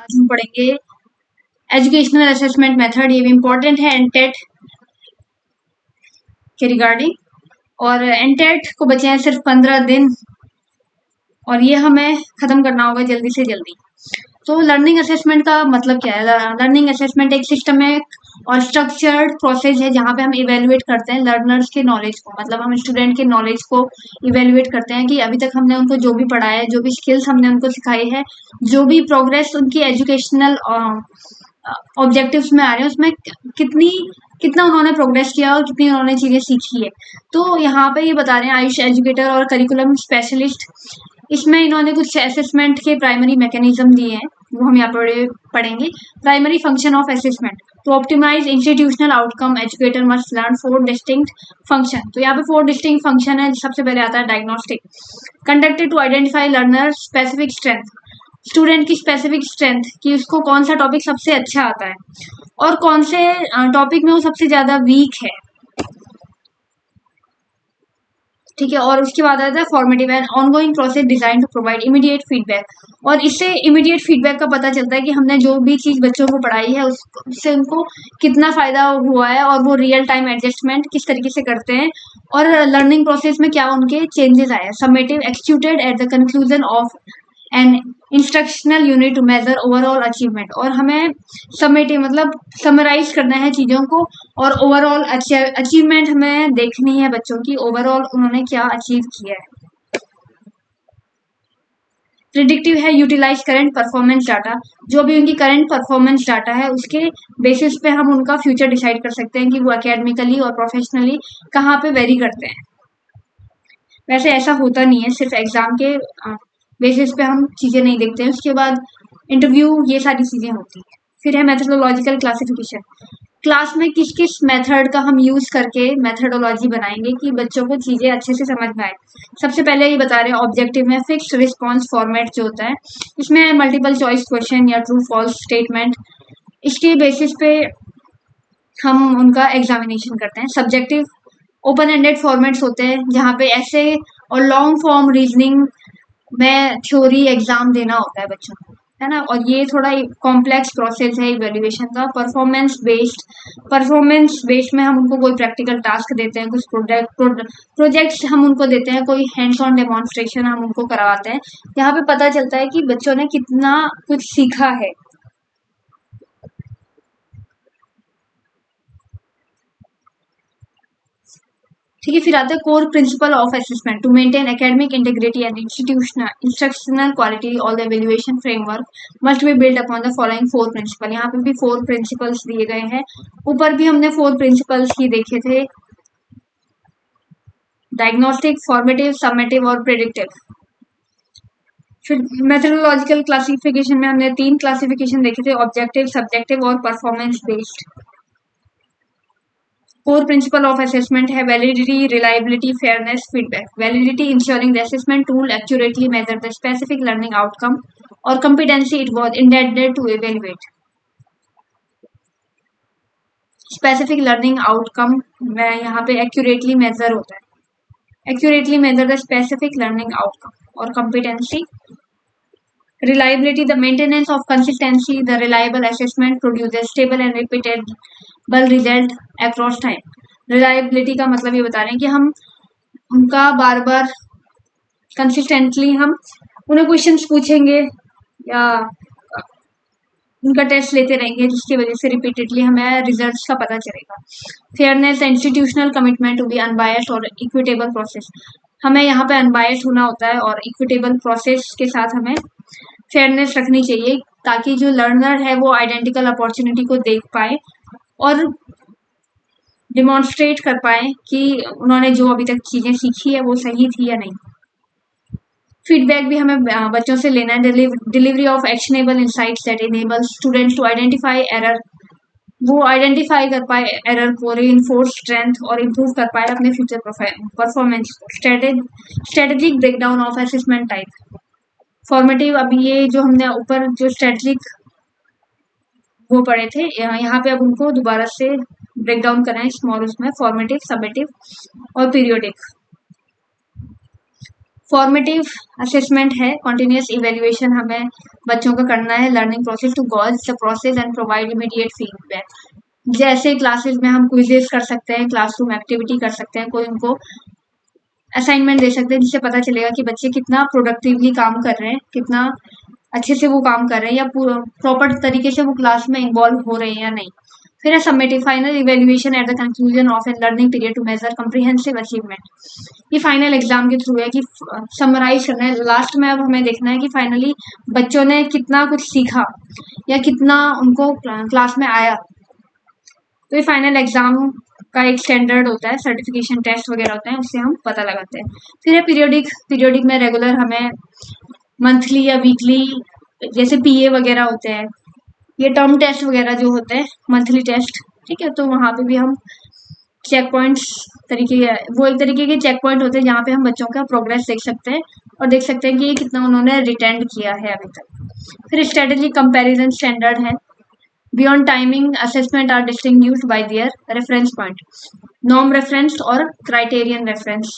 हम पढ़ेंगे educational assessment method, ये भी इम्पोर्टेंट है एनटेट के रिगार्डिंग। और एनटेट को बचे हैं सिर्फ 15 दिन और ये हमें खत्म करना होगा जल्दी से जल्दी। तो लर्निंग असेसमेंट का मतलब क्या है? लर्निंग असेसमेंट एक सिस्टमिक और स्ट्रक्चर्ड प्रोसेस है जहाँ पे हम इवेलुएट करते हैं लर्नर्स के नॉलेज को, मतलब हम स्टूडेंट के नॉलेज को इवेलुएट करते हैं कि अभी तक हमने उनको जो भी पढ़ाया है, जो भी स्किल्स हमने उनको सिखाई है, जो भी प्रोग्रेस उनकी एजुकेशनल ऑब्जेक्टिव्स में आ रहे हैं, उसमें कितना उन्होंने प्रोग्रेस किया और कितनी उन्होंने चीजें सीखी है। तो यहाँ पे ये बता रहे हैं आयुष एजुकेटर और करिकुलम स्पेशलिस्ट, इसमें इन्होंने कुछ असेसमेंट के प्राइमरी मैकेनिज्म दिए हैं, वो हम यहाँ पर पढ़ेंगे। Primary function of assessment, to optimise institutional outcome educator must learn 4 distinct function. तो यहाँ पे 4 डिस्टिंक्ट फंक्शन है। सबसे पहले आता है diagnostic, conducted to identify learner specific strength, student की स्पेसिफिक स्ट्रेंथ कि उसको कौन सा टॉपिक सबसे अच्छा आता है और कौन से टॉपिक में वो सबसे ज्यादा वीक है, ठीक है। और उसके बाद आता है formative and ongoing process design to provide immediate feedback, और इससे इमीडिएट फीडबैक का पता चलता है कि हमने जो भी चीज बच्चों को पढ़ाई है उससे उनको कितना फायदा हुआ है और वो रियल टाइम एडजस्टमेंट किस तरीके से करते हैं और लर्निंग प्रोसेस में क्या उनके चेंजेस आए हैं। Summative, executed at the conclusion of an instructional unit to measure overall achievement, और हमें समेटिव मतलब समराइज करना है चीजों को और ओवरऑल अचीवमेंट हमें देखनी है बच्चों की, ओवरऑल उन्होंने क्या अचीव किया है। प्रिडिक्टिव है, यूटिलाइज करंट परफॉर्मेंस डाटा, जो भी उनकी करंट परफॉर्मेंस डाटा है उसके बेसिस पे हम उनका फ्यूचर डिसाइड कर सकते हैं कि वो एकेडमिकली और प्रोफेशनली कहाँ पे वेरी करते हैं। वैसे ऐसा होता नहीं है, सिर्फ एग्जाम के बेसिस पे हम चीजें नहीं देखते हैं, उसके बाद इंटरव्यू, ये सारी चीजें होती हैं। फिर है मेथोडोलॉजिकल क्लासिफिकेशन, क्लास में किस किस मेथड का हम यूज करके मेथोडोलॉजी बनाएंगे कि बच्चों को चीजें अच्छे से समझ में आए। सबसे पहले ये बता रहे हैं ऑब्जेक्टिव में फिक्स्ड रिस्पॉन्स फॉर्मेट जो होता है, इसमें मल्टीपल चॉइस क्वेश्चन या ट्रू फॉल्स स्टेटमेंट, इसके बेसिस पे हम उनका एग्जामिनेशन करते हैं। सब्जेक्टिव ओपन एंडेड फॉर्मेट्स होते हैं जहाँ पे ऐसे और लॉन्ग फॉर्म रीजनिंग में थ्योरी एग्जाम देना होता है बच्चों को, है ना। और ये थोड़ा कॉम्प्लेक्स प्रोसेस है इवेल्युएशन का। परफॉर्मेंस बेस्ड में हम उनको कोई प्रैक्टिकल टास्क देते हैं, कुछ प्रोजेक्ट्स हम उनको देते हैं, कोई हैंड्स ऑन डेमोन्स्ट्रेशन हम उनको करवाते हैं। यहाँ पे पता चलता है कि बच्चों ने कितना कुछ सीखा है। ठीक है, फिर आता है core principle of assessment, to maintain academic integrity and instructional quality all the evaluation framework must be build upon the following 4 principle. यहाँ पे भी 4 प्रिंसिपल्स दिए गए हैं, ऊपर भी हमने 4 प्रिंसिपल्स ही देखे थे, डायग्नोस्टिक, फॉर्मेटिव, समेटिव और प्रेडिक्टिव। फिर मेथोडोलॉजिकल क्लासिफिकेशन में हमने 3 क्लासिफिकेशन देखे थे, ऑब्जेक्टिव, सब्जेक्टिव और performance based. Core principle of assessment है validity, reliability, fairness, feedback. Validity ensuring the assessment tool accurately measure the specific learning outcome or competency it was intended to evaluate. Specific learning outcome में यहाँ पे accurately measure होता है, accurately measure the specific learning outcome और competency. Reliability, the maintenance of consistency, the reliable assessment produces stable and repeatable result across time. Reliability का मतलब ये बता रहे हैं कि हम उनका बार बार कंसिस्टेंटली हम उन्हें क्वेश्चंस पूछेंगे या उनका टेस्ट लेते रहेंगे, जिसकी वजह से रिपीटेडली हमें रिजल्ट्स का पता चलेगा। Fairness, institutional commitment to be unbiased और इक्विटेबल प्रोसेस, हमें यहाँ पे अनबायस्ड होना होता है और इक्विटेबल प्रोसेस के साथ हमें फेयरनेस रखनी चाहिए ताकि जो लर्नर है वो आइडेंटिकल अपॉर्चुनिटी को देख पाए और डिमॉन्स्ट्रेट कर पाए कि उन्होंने जो अभी तक चीजें सीखी है वो सही थी या नहीं। फीडबैक भी हमें बच्चों से लेना है। Delivery of actionable insights that enable students to identify error, वो आइडेंटिफाई कर पाए एरर को, रीइंफोर्स स्ट्रेंथ और इम्प्रूव कर पाए अपने फ्यूचर परफॉर्मेंस को। Strategic breakdown of assessment type, formative, अभी ये जो हमने ऊपर जो स्ट्रेटेजिक वो पढ़े थे, यहाँ पे अब उनको दोबारा से ब्रेक डाउन करें स्मॉल उसमें, फॉर्मेटिव, समेटिव और पीरियोडिक। फॉर्मेटिव असेसमेंट है, कॉन्टिन्यूस इवेल्युएशन हमें बच्चों का करना है, learning process to gauge the process and provide immediate feedback. जैसे क्लासेस में हम क्विजेस कर सकते हैं, क्लासरूम एक्टिविटी कर सकते हैं, कोई उनको असाइनमेंट दे सकते हैं जिससे पता चलेगा कि बच्चे कितना प्रोडक्टिवली काम कर रहे हैं, कितना अच्छे से वो काम कर रहे हैं या प्रॉपर तरीके से वो क्लास में इन्वॉल्व हो रहे हैं या नहीं। फिर है summative final evaluation at the conclusion of an learning period to measure comprehensive achievement. ये फाइनल एग्जाम के थ्रू है कि समराइज करना है लास्ट में। अब हमें देखना है कि फाइनली बच्चों ने कितना कुछ सीखा या कितना उनको क्लास में आया। तो ये फाइनल एग्जाम का एक स्टैंडर्ड होता है, सर्टिफिकेशन टेस्ट वगैरह होते हैं, उससे हम पता लगाते हैं। फिर है पीरियोडिक में रेगुलर हमें मंथली या वीकली जैसे पीए वगैरह होते हैं, ये टर्म टेस्ट वगैरह जो होते हैं, मंथली टेस्ट, ठीक है। तो वहाँ पे भी हम चेक पॉइंट्स तरीके वो एक तरीके के चेक पॉइंट होते हैं जहाँ पे हम बच्चों का प्रोग्रेस देख सकते हैं और देख सकते हैं कि ये कितना उन्होंने रिटेंड किया है अभी तक। फिर स्ट्रेटेजी कंपैरिजन स्टैंडर्ड है। Beyond timing assessment are distinguished by their reference point, norm reference और क्राइटेरियन रेफरेंस।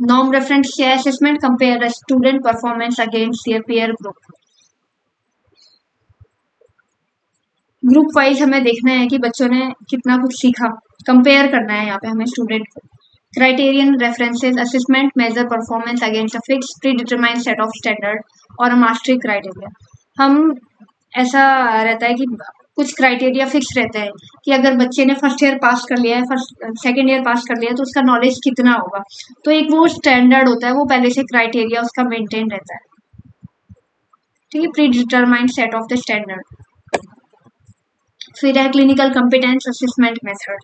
नॉर्म रेफरेंस क्या है? Assessment compare the student performance against their peer group. Group wise हमें देखना है कि बच्चों ने कितना कुछ सीखा, कंपेयर करना है यहाँ पे हमें स्टूडेंट को। Criterion references assessment measure performance against a fix predetermined set of standard और अ मास्टरी क्राइटेरिया। हम ऐसा रहता है कि कुछ क्राइटेरिया फिक्स रहते हैं कि अगर बच्चे ने फर्स्ट ईयर पास कर लिया है, सेकेंड ईयर पास कर लिया है, तो उसका नॉलेज कितना होगा। तो एक वो स्टैंडर्ड होता है, वो पहले से क्राइटेरिया उसका मेंटेन रहता है, ठीक है, pre determined set of the standard. फिर है clinical competence assessment method.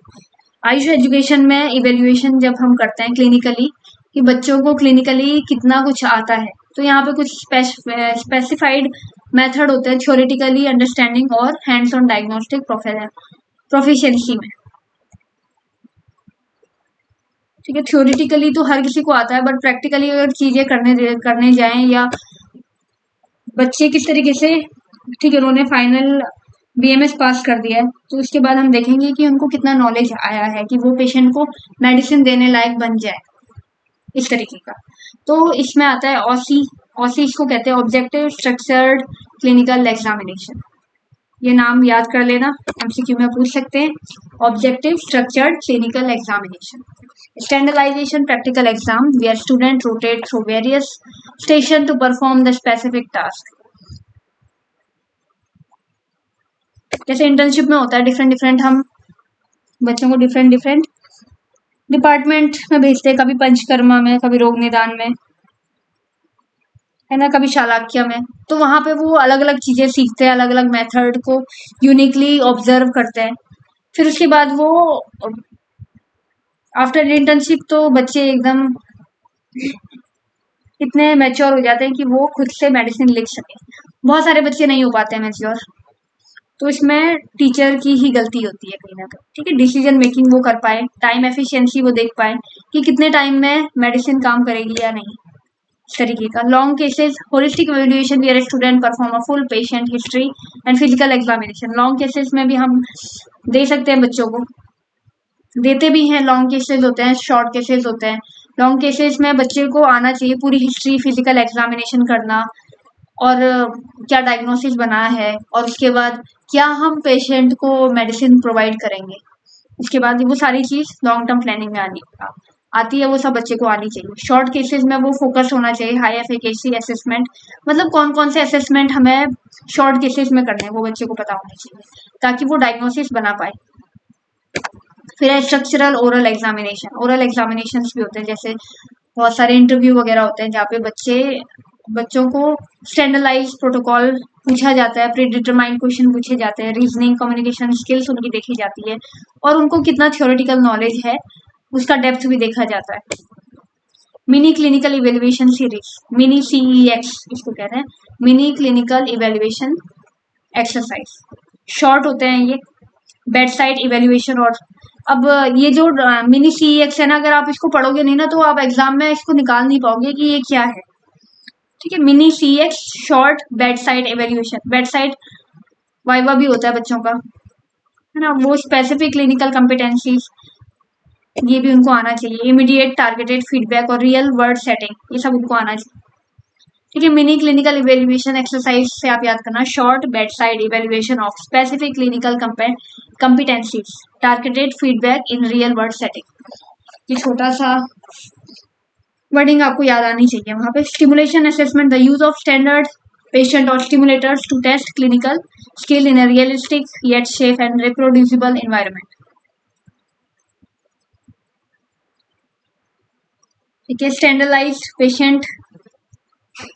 Ayush education में इवेल्युएशन जब हम करते हैं क्लिनिकली, कि बच्चों को क्लिनिकली कितना कुछ आता है, तो यहाँ पे कुछ स्पेसिफाइड मेथड होते हैं थ्योरेटिकली अंडरस्टैंडिंग और हैंड्स ऑन डायग्नोस्टिक प्रोफिशिएंसी में, ठीक है। थ्योरेटिकली तो हर किसी को आता है, बट प्रैक्टिकली अगर चीजें करने जाएं या बच्चे किस तरीके से, ठीक है, उन्होंने फाइनल बीएमएस पास कर दिया है, तो उसके बाद हम देखेंगे कि उनको कितना नॉलेज आया है कि वो पेशेंट को मेडिसिन देने लायक बन जाए, इस तरीके का। तो इसमें आता है ऑसी। ऑसी इसको कहते हैं ऑब्जेक्टिव स्ट्रक्चर्ड क्लिनिकल एग्जामिनेशन। ये नाम याद कर लेना, एमसीक्यू में पूछ सकते हैं। Objective structured clinical examination. Standardisation practical exam where student rotate through various station to perform the specific task. जैसे इंटर्नशिप में होता है डिफरेंट हम बच्चों को डिफरेंट डिपार्टमेंट में भेजते हैं, कभी पंचकर्मा में, कभी रोग निदान में, है ना, कभी शालाक्य में। तो वहां पे वो अलग अलग चीजें सीखते हैं, अलग अलग मेथड को यूनिकली ऑब्जर्व करते हैं। फिर उसके बाद वो आफ्टर इंटर्नशिप तो बच्चे एकदम इतने मैच्योर हो जाते हैं कि वो खुद से मेडिसिन लिख सके। बहुत सारे बच्चे नहीं हो पाते हैं मैच्योर, तो इसमें टीचर की ही गलती होती है कहीं ना कहीं, ठीक है। डिसीजन मेकिंग वो कर पाए, टाइम एफिशिएंसी वो देख पाए कि कितने टाइम में मेडिसिन काम करेगी या नहीं, इस तरीके का। Long cases holistic evaluation where student perform a full patient history and physical examination. Long cases में भी हम दे सकते हैं बच्चों को, देते भी हैं। लॉन्ग केसेस होते हैं, शॉर्ट केसेस होते हैं। लॉन्ग केसेस में बच्चे को आना चाहिए पूरी हिस्ट्री, फिजिकल एग्जामिनेशन करना और क्या डायग्नोसिस बना है, और उसके बाद क्या हम पेशेंट को मेडिसिन प्रोवाइड करेंगे। उसके बाद वो सारी चीज लॉन्ग टर्म प्लानिंग में आती है, वो सब बच्चे को आनी चाहिए। शॉर्ट केसेस में वो फोकस होना चाहिए हाई एफिकेसी असेसमेंट, मतलब कौन कौन से असेसमेंट हमें शॉर्ट केसेस में करने हैं वो बच्चे को पता होना चाहिए ताकि वो डायग्नोसिस बना पाए। फिर है structural oral examination. Oral examination भी होते हैं, जैसे बहुत सारे इंटरव्यू वगैरह होते हैं जहाँ पे बच्चों को स्टैंडर्डाइज प्रोटोकॉल पूछा जाता है, प्री डिटरमाइंड क्वेश्चन पूछे जाते हैं, रीजनिंग कम्युनिकेशन स्किल्स उनकी देखी जाती है और उनको कितना थ्योरेटिकल नॉलेज है उसका डेप्थ भी देखा जाता है। Mini clinical evaluation series, mini CEX इसको कहते हैं, mini clinical evaluation exercise. Short होते हैं ये, बेड साइड इवेल्युएशन। और अब ये जो मिनी CEX है ना, अगर आप इसको पढ़ोगे नहीं ना तो आप एग्जाम में इसको निकाल नहीं पाओगे कि ये क्या है, ठीक है। Mini CEX short bed side evaluation. Bed side viva भी होता है बच्चों का, है ना, वो स्पेसिफिक क्लिनिकल कॉम्पिटेंसीज ये भी उनको आना चाहिए। इमीडिएट टारगेटेड फीडबैक और रियल वर्ड सेटिंग, ये सब उनको आना चाहिए। ठीक है, मिनी क्लिनिकल इवेल्युएशन एक्सरसाइज से आप याद करना, short bed side evaluation of specific clinical कंपिटेंसीज, targeted feedback in real word setting. ये छोटा सा वर्डिंग आपको याद आनी चाहिए वहां पे। Stimulation assessment, the use of standard patient और stimulators to test clinical skill in a realistic yet safe and reproducible environment. ठीक है, स्टैंडर्डाइज्ड पेशेंट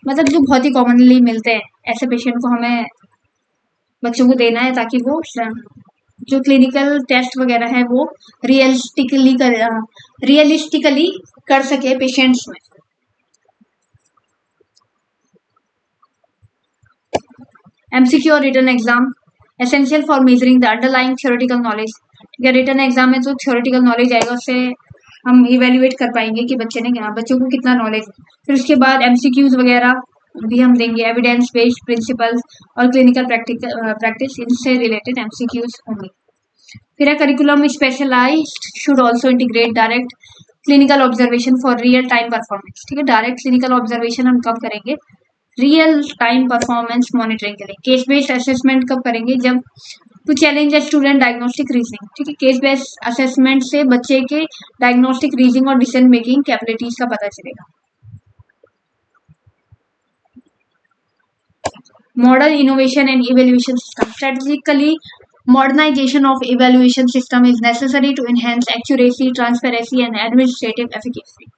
मतलब जो बहुत ही कॉमनली मिलते हैं ऐसे पेशेंट को हमें बच्चों को देना है, ताकि वो जो क्लिनिकल टेस्ट वगैरह है वो रियलिस्टिकली कर सके पेशेंट्स में। एमसीक्यू और written exam, essential for measuring the underlying theoretical knowledge. ठीक है, रिटन एग्जाम में जो थ्योरेटिकल नॉलेज आएगा उससे हम इवेल्युएट कर पाएंगे कि बच्चों को कितना नॉलेज है। फिर उसके बाद एमसीक्यूज वगैरह भी हम देंगे, एविडेंस बेस्ड प्रिंसिपल्स और क्लिनिकल प्रैक्टिस, इनसे रिलेटेड एमसीक्यूज होंगे। फिर curriculum specialised should also integrate direct clinical observation for real time performance. ठीक है, डायरेक्ट क्लिनिकल ऑब्जर्वेशन हम कब करेंगे? रियल टाइम परफॉर्मेंस मॉनिटरिंग के लिए। केस बेस्ड असेसमेंट कब करेंगे? जब to challenge a student diagnostic reasoning. ठीक है, केस बेस्ड असेसमेंट से बच्चे के डायग्नोस्टिक रीजनिंग और डिसीजन मेकिंग कैपेबिलिटीज का पता चलेगा। Modern innovation and evaluation system. Strategically, modernization of evaluation system is necessary to enhance accuracy, transparency and administrative efficacy.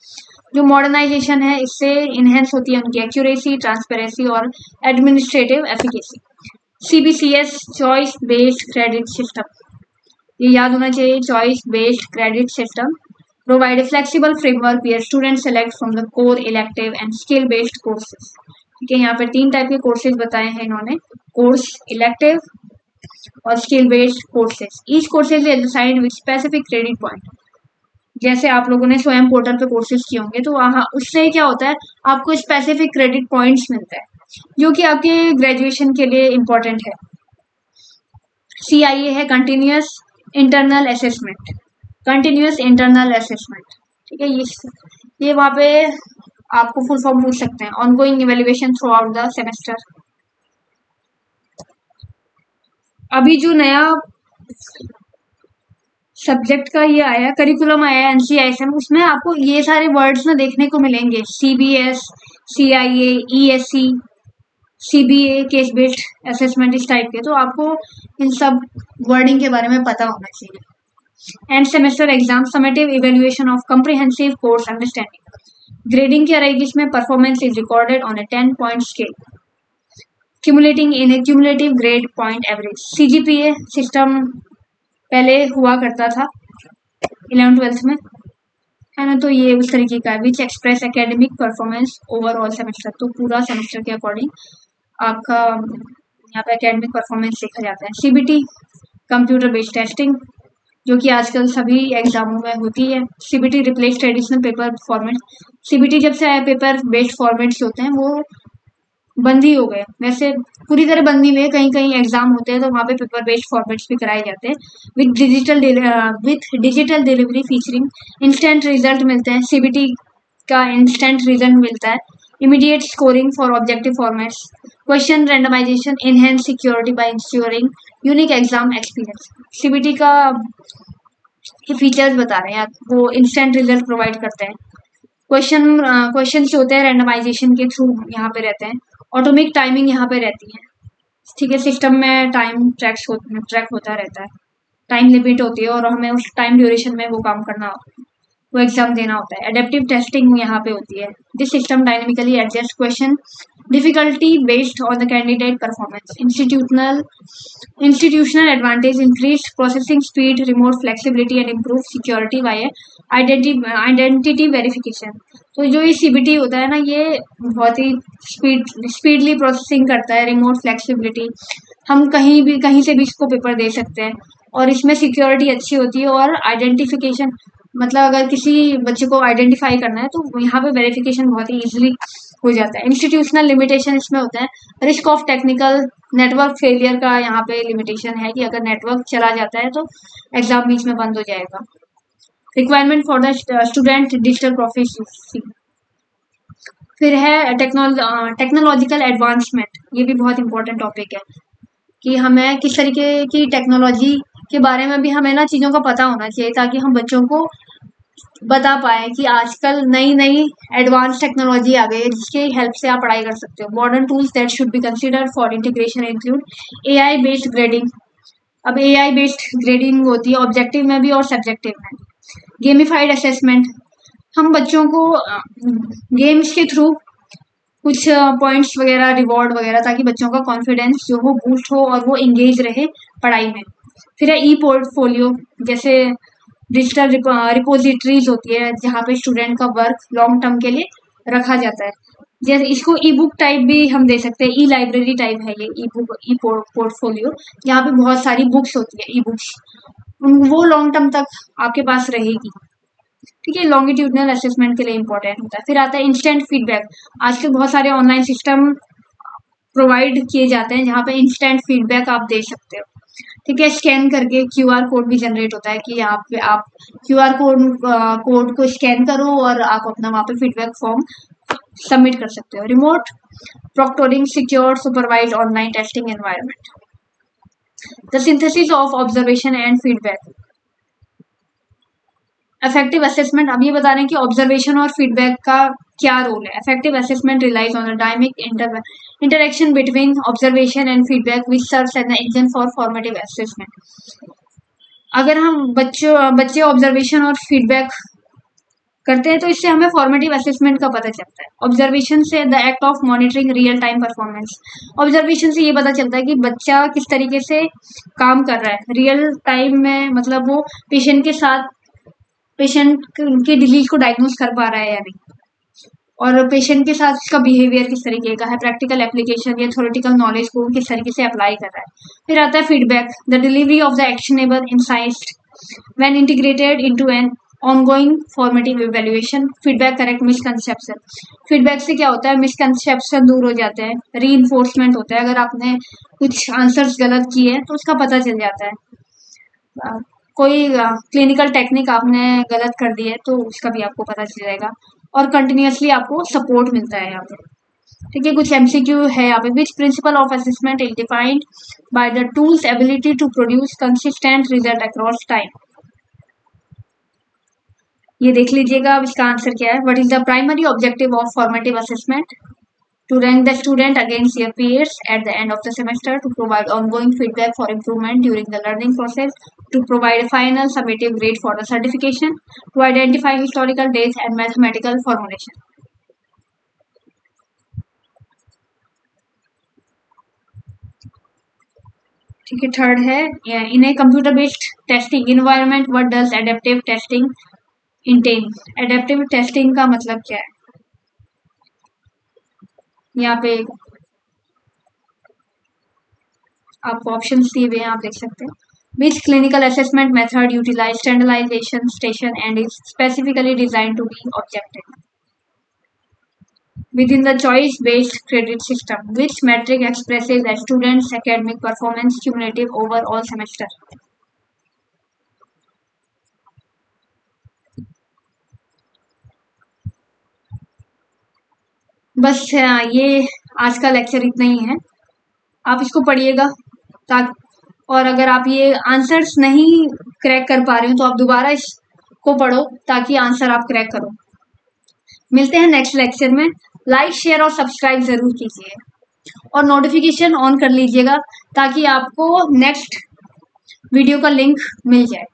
जो मॉडर्नाइजेशन है इससे इनहेंस होती है उनकी एक्यूरेसी, ट्रांसपेरेंसी और administrative efficacy. CBCS choice based credit system, ये याद होना चाहिए। Choice based credit system provide a flexible framework where students select from the core, elective and skill based courses. ठीक है, यहाँ पे 3 टाइप के कोर्सेज बताए हैं इन्होंने, कोर्स, इलेक्टिव और skill based courses. Each courses is assigned with specific credit point. जैसे आप लोगों ने स्वयं पोर्टल पे कोर्सेज किए होंगे, तो वहाँ उससे क्या होता है, आपको स्पेसिफिक क्रेडिट पॉइंट्स मिलता है जो कि आपके ग्रेजुएशन के लिए इम्पोर्टेंट है। CIA है continuous internal assessment, continuous internal assessment. ठीक है, ये वहाँ पे आपको फुल फॉर्म पूछ सकते हैं, ongoing evaluation through out the semester. अभी जो नया सब्जेक्ट का ये आया, करिकुलम आया NCISM, उसमें आपको ये सारे वर्ड्स ना देखने को मिलेंगे, CBS, CIA, ESC, CBA, case based assessment, इस टाइप के। तो आपको इन सब वर्डिंग के बारे में पता होना चाहिए। End semester exam, summative evaluation of comprehensive course understanding. Grading क्या रहेगी इसमें? Performance is recorded on a 10 point scale, cumulating in a cumulative grade point average. CGPA system पहले हुआ करता था 11th-12th में, है ना, तो ये उस तरीके का है, which express academic performance overall semester. तो पूरा सेमेस्टर के अकॉर्डिंग आपका यहाँ पे एकेडमिक परफॉर्मेंस देखा जाता है। CBT कंप्यूटर बेस्ड टेस्टिंग, जो कि आजकल सभी एग्जामों में होती है। CBT replace traditional paper format. CBT जब से आया, पेपर बेस्ड फॉर्मेट्स होते हैं वो बंद ही हो गए, वैसे पूरी तरह बंद नहीं हुए, कहीं कहीं एग्जाम होते हैं तो वहाँ पे पेपर बेस्ड फॉर्मेट्स भी कराए जाते हैं with digital delivery featuring. Instant result मिलते हैं, CBT का इंस्टेंट रिजल्ट मिलता है। Immediate scoring for objective formats, question randomisation, enhance security by ensuring unique exam experience. CBT का फीचर्स बता रहे हैं, वो इंस्टेंट रिजल्ट प्रोवाइड करते हैं। क्वेश्चन जो होते हैं रैंडमाइजेशन के थ्रू यहाँ पे रहते हैं। ऑटोमेटिक टाइमिंग यहाँ पे रहती है। ठीक है, सिस्टम में टाइम ट्रैक होता रहता है, टाइम लिमिट होती है और हमें उस टाइम ड्यूरेशन में वो काम करना, वो एग्जाम देना होता है। एडेप्टिव टेस्टिंग यहाँ पे होती है। This system dynamically adjust question difficulty based on the candidate performance. Institutional advantage, increased processing speed, remote flexibility and improved security via identity verification। तो जो ये CBT होता है ना, ये बहुत ही स्पीडली प्रोसेसिंग करता है, रिमोट फ्लेक्सिबिलिटी, हम कहीं से भी इसको पेपर दे सकते हैं और इसमें सिक्योरिटी अच्छी होती है और आइडेंटिफिकेशन, मतलब अगर किसी बच्चे को आइडेंटिफाई करना है तो यहाँ पे वेरिफिकेशन बहुत ही इजीली हो जाता है। इंस्टीट्यूशनल लिमिटेशन इसमें होता है, risk of technical network failure का यहाँ पे लिमिटेशन है कि अगर नेटवर्क चला जाता है तो एग्जाम बीच में बंद हो जाएगा। Requirement for the student digital proficiency. फिर है टेक्नोलॉजिकल एडवांसमेंट, ये भी बहुत इंपॉर्टेंट टॉपिक है कि हमें किस तरीके की टेक्नोलॉजी के बारे में भी हमें ना चीज़ों का पता होना चाहिए, ताकि हम बच्चों को बता पाए कि आजकल नई नई एडवांस टेक्नोलॉजी आ गई है जिसके हेल्प से आप पढ़ाई कर सकते हो। Modern tools that should be consider for integration include AI based grading. अब एआई बेस्ड ग्रेडिंग होती है ऑब्जेक्टिव में भी और सब्जेक्टिव में। गेमिफाइड असेसमेंट, हम बच्चों को गेम्स के थ्रू कुछ पॉइंट्स वगैरह रिवॉर्ड वगैरह, ताकि बच्चों का कॉन्फिडेंस जो हो बूस्ट हो और वो इंगेज रहे पढ़ाई में। फिर है ई पोर्टफोलियो, जैसे डिजिटल रिपोजिटरीज होती है जहाँ पे स्टूडेंट का वर्क लॉन्ग टर्म के लिए रखा जाता है। जैसे इसको ई बुक टाइप भी हम दे सकते हैं, ई लाइब्रेरी टाइप है ये ई बुक ई पोर्टफोलियो, यहाँ पे बहुत सारी बुक्स होती है, ई बुक्स, वो लॉन्ग टर्म तक आपके पास रहेगी। ठीक है, लॉन्गिट्यूडनल असेसमेंट के लिए इंपॉर्टेंट होता है। फिर आता है इंस्टेंट फीडबैक। आजकल बहुत सारे ऑनलाइन सिस्टम प्रोवाइड किए जाते हैं जहाँ पे इंस्टेंट फीडबैक आप दे सकते हो। ठीक है, स्कैन करके क्यूआर कोड भी जनरेट होता है कि आप क्यूआर कोड को स्कैन करो और आप अपना वहाँ पे फीडबैक फॉर्म सबमिट कर सकते हो। Remote proctoring, secure supervised online testing environment. The synthesis of observation and feedback. Effective assessment, अब ये बता रहे हैं कि ऑब्जर्वेशन और फीडबैक का क्या रोल है। Effective assessment relies on the dynamic interaction between observation and feedback which serves as an engine for formative assessment। अगर हम बच्चे ऑब्जर्वेशन और फीडबैक करते हैं तो इससे हमें फॉर्मेटिव असेसमेंट का पता चलता है। ऑब्जर्वेशन से the act of monitoring real time performance. Observation से ये पता चलता है कि बच्चा किस तरीके से काम कर रहा है रियल टाइम में, मतलब वो पेशेंट के डिजीज को डायग्नोज कर पा रहा है या नहीं, और पेशेंट के साथ उसका बिहेवियर किस तरीके का है, प्रैक्टिकल एप्लीकेशन या थ्योरेटिकल नॉलेज को किस तरीके से अप्लाई कर रहा है। फिर आता है feedback, the delivery of the actionable insights when integrated into an ongoing formative evaluation. Feedback correct misconception, feedback से क्या होता है, मिसकंसेप्शन दूर हो जाते हैं, रीइंफोर्समेंट होता है, अगर आपने कुछ आंसर्स गलत किए तो उसका पता चल जाता है। कोई क्लिनिकल टेक्निक आपने गलत कर दी है तो उसका भी आपको पता चल जाएगा, और कंटिन्यूसली आपको सपोर्ट मिलता है यहाँ पे। ठीक है, कुछ एमसीक्यू है यहाँ पे। Which principle of assessment is defined by the tool's ability to produce consistent result across time. ये देख लीजिएगा अब इसका आंसर क्या है। What is the primary objective of formative assessment? To rank the student against their peers at the end of the semester, to provide ongoing feedback for improvement during the learning process, to provide a final summative grade for the certification, to identify historical dates and mathematical formulation. ठीक है, third है in a computer based testing environment what does adaptive testing intend. Adaptive testing का मतलब क्या है, यहाँ पे आपको ऑप्शन दिए हुए हैं, आप देख सकते हैं। Which clinical assessment method utilize standardization station and is specifically designed to be objective within the choice-based credit system? Which metric expresses a student's academic performance cumulative over all semester? बस ये आज का लेक्चर इतना ही है, आप इसको पढ़िएगा ताकि, और अगर आप ये आंसर्स नहीं क्रैक कर पा रहे हो तो आप दोबारा इसको पढ़ो ताकि आंसर आप क्रैक करो। मिलते हैं नेक्स्ट लेक्चर में। लाइक शेयर और सब्सक्राइब जरूर कीजिए और नोटिफिकेशन ऑन कर लीजिएगा ताकि आपको नेक्स्ट वीडियो का लिंक मिल जाए।